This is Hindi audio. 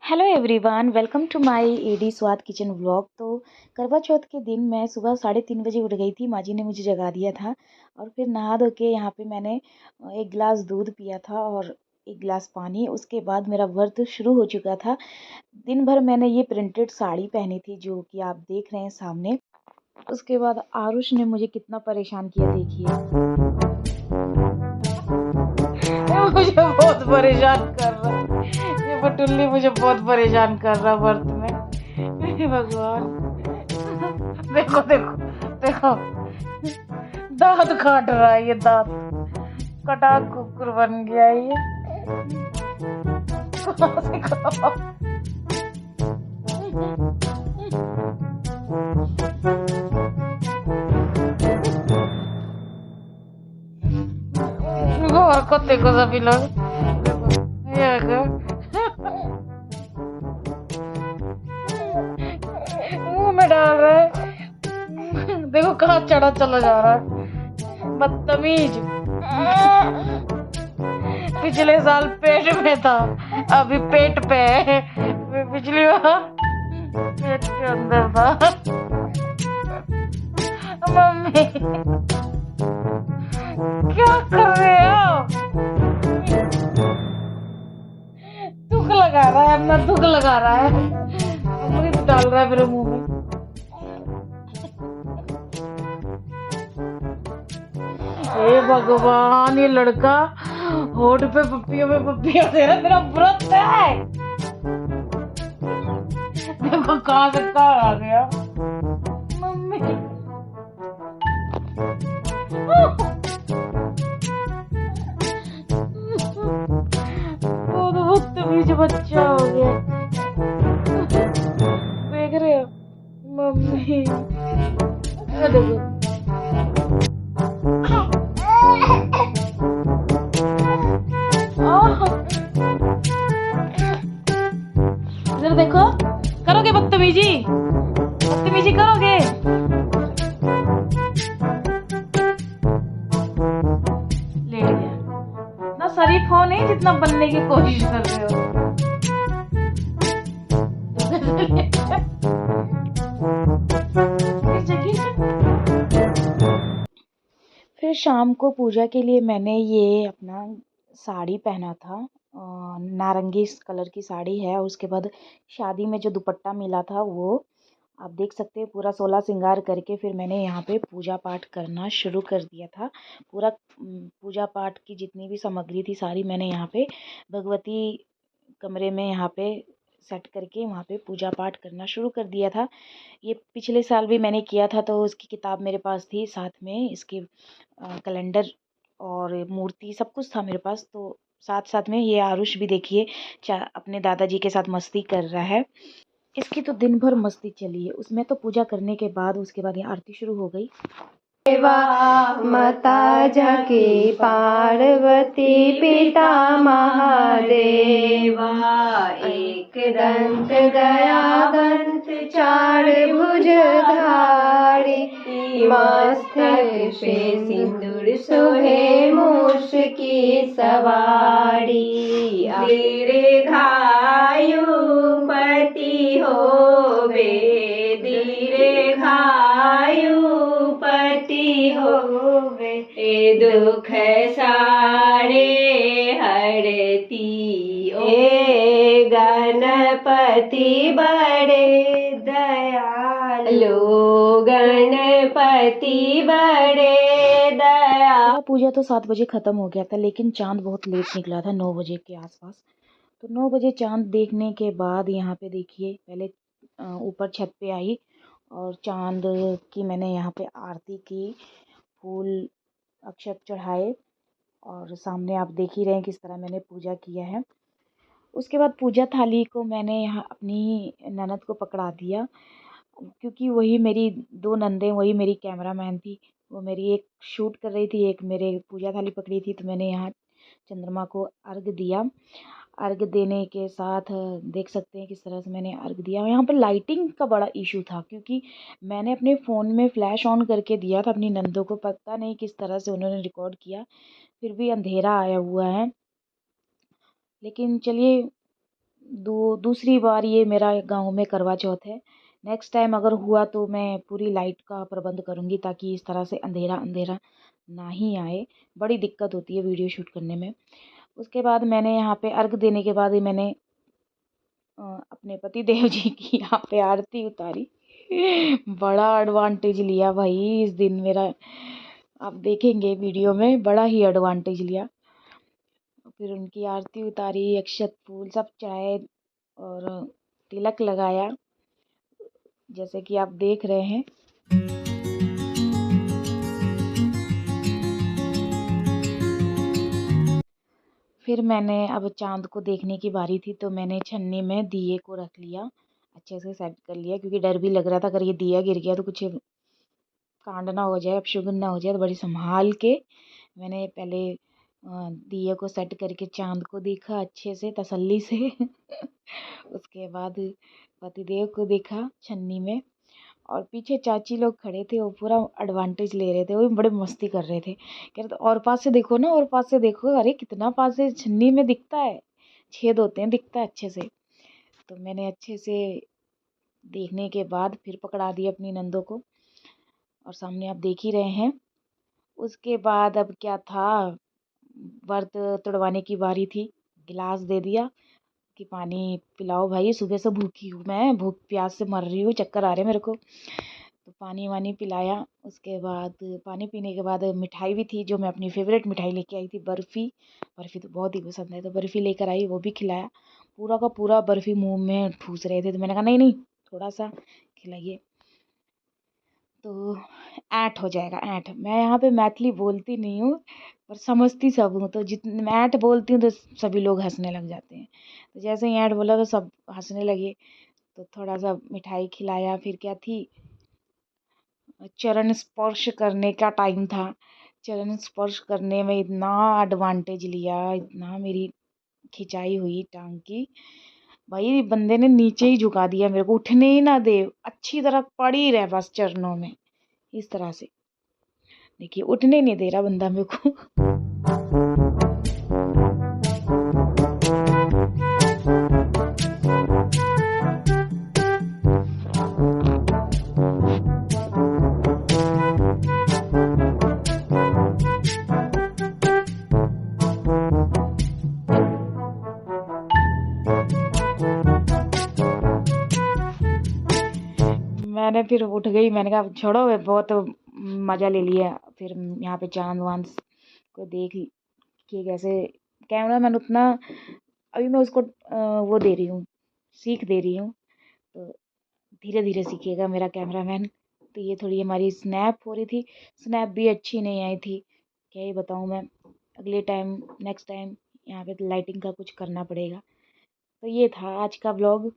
Hello everyone, welcome to my AD Swad kitchen vlog. तो करवा चौथ के दिन मैं सुबह 3:30 बजे उठ गई थी। माँ जी ने मुझे जगा दिया था और फिर नहा धो के यहाँ पे मैंने एक गिलास दूध पिया था और एक गिलास पानी। उसके बाद मेरा व्रत शुरू हो चुका था। दिन भर मैंने ये प्रिंटेड साड़ी पहनी थी जो कि आप देख रहे हैं सामने। उसके बाद आरुष ने मुझे कितना परेशान किया, देखिए। मुझे बहुत परेशान कर रहा है ये बटुल्ली, मुझे बहुत परेशान कर रहा व्रत में। हे भगवान। देखो देखो देखो, दांत काट रहा है ये, दांत कटा कुकुर बन गया है ये। कहाँ से कहाँ? देखो हरकत देखो सभी लोग, देखो ये देखो। मुंह में डाल रहा है। देखो कहाँ चढ़ा चला जा रहा है, बदतमीज। पिछले साल पेट में था, अभी पेट पे है। पिछली बार पेट के अंदर था। मम्मी क्या कर रहे हो? दुख लगा रहा है, अपना दुख लगा रहा है। अमृत डाल रहा है मेरे मुंह में। हे भगवान, ये लड़का होठ पे पप्पियों में पप्पियां दे रहा है। मेरा व्रत है। देखो कहाँ से कहाँ आ गया। मम्मी वो तो बदतमीज बच्चा हो गया। देख रहे हो मम्मी, देखो इधर देखो। करोगे बदतमीजी? बदतमीजी करोगे? लेट गया। ना शरीफ हो नहीं जितना बनने की कोशिश कर रहे हो। फिर शाम को पूजा के लिए मैंने ये अपना साड़ी पहना था। नारंगी कलर की साड़ी है और उसके बाद शादी में जो दुपट्टा मिला था वो आप देख सकते हैं। पूरा 16 श्रृंगार करके फिर मैंने यहाँ पे पूजा पाठ करना शुरू कर दिया था। पूरा पूजा पाठ की जितनी भी सामग्री थी सारी मैंने यहाँ पे भगवती कमरे में यहाँ पे सेट करके वहाँ पे पूजा पाठ करना शुरू कर दिया था। ये पिछले साल भी मैंने किया था तो उसकी किताब मेरे पास थी, साथ में इसके कैलेंडर और मूर्ति सब कुछ था मेरे पास। तो साथ साथ में ये आरुष भी देखिए अपने दादाजी के साथ मस्ती कर रहा है। इसकी तो दिन भर मस्ती चली है। उसमें तो पूजा करने के बाद उसके बाद ये आरती शुरू हो गई। माता जकी पार्वती पिता महादेवा, एक दंत गया दंत चार भुजधारी, मस्तक पे सिंदूर सोहे मूष की सवारी, दीर्घायु पति होवे, दीर्घायु पति होवे, दुख सारे हरती, ए गणपति बड़े दयालु, गणपति बड़े दया। पूजा तो 7 बजे ख़त्म हो गया था, लेकिन चाँद बहुत लेट निकला था, 9 बजे के आसपास। तो 9 बजे चाँद देखने के बाद यहाँ पे देखिए पहले ऊपर छत पे आई और चाँद की मैंने यहाँ पे आरती की, फूल अक्षत चढ़ाए और सामने आप देख ही रहे हैं किस तरह मैंने पूजा किया है। उसके बाद पूजा थाली को मैंने यहाँ अपनी ननद को पकड़ा दिया, क्योंकि वही मेरी 2 नंदें, वही मेरी कैमरामैन थी। वो मेरी एक शूट कर रही थी, एक मेरे पूजा थाली पकड़ी थी। तो मैंने यहाँ चंद्रमा को अर्घ दिया। अर्घ देने के साथ देख सकते हैं किस तरह से मैंने अर्घ दिया। यहाँ पर लाइटिंग का बड़ा इशू था, क्योंकि मैंने अपने फ़ोन में फ्लैश ऑन करके दिया था अपनी नंदों को। पता नहीं किस तरह से उन्होंने रिकॉर्ड किया, फिर भी अंधेरा आया हुआ है। लेकिन चलिए दूसरी बार ये मेरा गांव में करवा चौथ है। नेक्स्ट टाइम अगर हुआ तो मैं पूरी लाइट का प्रबंध करूँगी, ताकि इस तरह से अंधेरा अंधेरा ना ही आए। बड़ी दिक्कत होती है वीडियो शूट करने में। उसके बाद मैंने यहाँ पे अर्घ देने के बाद ही मैंने अपने पति देव जी की यहाँ पे आरती उतारी। बड़ा एडवांटेज लिया भाई इस दिन मेरा, आप देखेंगे वीडियो में, बड़ा ही एडवांटेज लिया। फिर उनकी आरती उतारी, अक्षत फूल सब चढ़ाए और तिलक लगाया, जैसे कि आप देख रहे हैं। फिर मैंने अब चाँद को देखने की बारी थी, तो मैंने छन्नी में दिए को रख लिया, अच्छे से सेट कर लिया, क्योंकि डर भी लग रहा था अगर ये दिया गिर गया तो कुछ कांड ना हो जाए, अपशगुन ना हो जाए। तो बड़ी संभाल के मैंने पहले दिए को सेट करके चाँद को देखा अच्छे से तसल्ली से। उसके बाद पतिदेव को देखा छन्नी में, और पीछे चाची लोग खड़े थे, वो पूरा एडवांटेज ले रहे थे, वो भी बड़े मस्ती कर रहे थे। कह रहे थे और पास से देखो ना, और पास से देखो, अरे कितना पास से छन्नी में दिखता है, छेद होते हैं, दिखता है अच्छे से। तो मैंने अच्छे से देखने के बाद फिर पकड़ा दी अपनी नंदों को, और सामने आप देख ही रहे हैं। उसके बाद अब क्या था, व्रत तुड़वाने की बारी थी। गिलास दे दिया कि पानी पिलाओ भाई, सुबह से भूखी हूँ मैं, भूख प्यास से मर रही हूँ, चक्कर आ रहे हैं मेरे को। तो पानी वानी पिलाया। उसके बाद पानी पीने के बाद मिठाई भी थी, जो मैं अपनी फेवरेट मिठाई लेके आई थी, बर्फ़ी। बर्फ़ी तो बहुत ही पसंद है, तो बर्फ़ी लेकर आई, वो भी खिलाया। पूरा का पूरा बर्फ़ी मुंह में ठूस रहे थे, तो मैंने कहा नहीं नहीं, थोड़ा सा खिलाइए। तो ऐंठ हो जाएगा, ऐंठ। मैं यहाँ पे मैथिली बोलती नहीं हूँ, पर समझती सब हूँ। तो जितने मैं ऐंठ बोलती हूँ तो सभी लोग हंसने लग जाते हैं। तो जैसे ही ऐंठ बोला तो सब हंसने लगे। तो थोड़ा सा मिठाई खिलाया। फिर क्या थी, चरण स्पर्श करने का टाइम था। चरण स्पर्श करने में इतना एडवांटेज लिया, इतना मेरी खिंचाई हुई टांग की, भाई बंदे ने नीचे ही झुका दिया मेरे को, उठने ही ना दे, अच्छी तरह पड़ी रहे बस चरणों में, इस तरह से। देखिए उठने नहीं दे रहा बंदा मेरे को। मैंने फिर उठ गई, मैंने कहा छोड़ो, बहुत मज़ा ले लिया। फिर यहाँ पे चांद वांद को देख के कैसे, कैमरा मैन उतना, अभी मैं उसको वो दे रही हूँ, सीख दे रही हूँ। तो धीरे धीरे सीखेगा मेरा कैमरामैन। तो ये थोड़ी हमारी स्नैप हो रही थी, स्नैप भी अच्छी नहीं आई थी, क्या ही बताऊँ मैं। अगले टाइम, नेक्स्ट टाइम यहाँ पे लाइटिंग का कुछ करना पड़ेगा। तो ये था आज का व्लॉग।